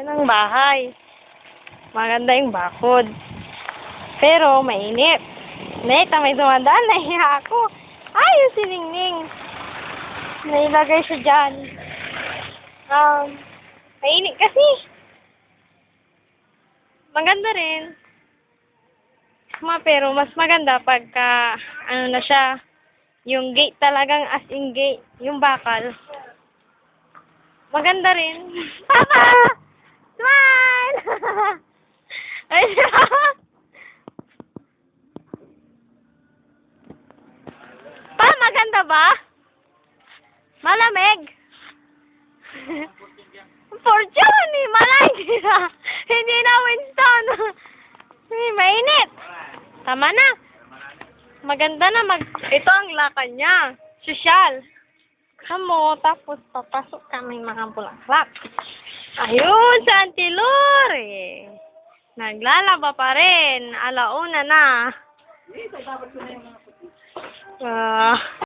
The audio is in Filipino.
Yan ang bahay. Maganda yung bakod. Pero, mainit. Neta, may dumadaan. Nahiya ako. Ay, yung siningning. Nailagay siya dyan. Mainit kasi. Maganda rin. Pero mas maganda pagka, ano na siya, yung gate talagang as in gate, yung bakal. Maganda rin. Papa! Smile! Ay, pa, maganda ba? Malamig? Fortune! Hindi na Winston. Mainit. Tama na. Maganda na ito ang lakad niya. Sosyal. Kamo, tapos papasok kami mga bulaklak. Ayun, sa Auntie Lore. Naglalaba pa rin. Alauna na.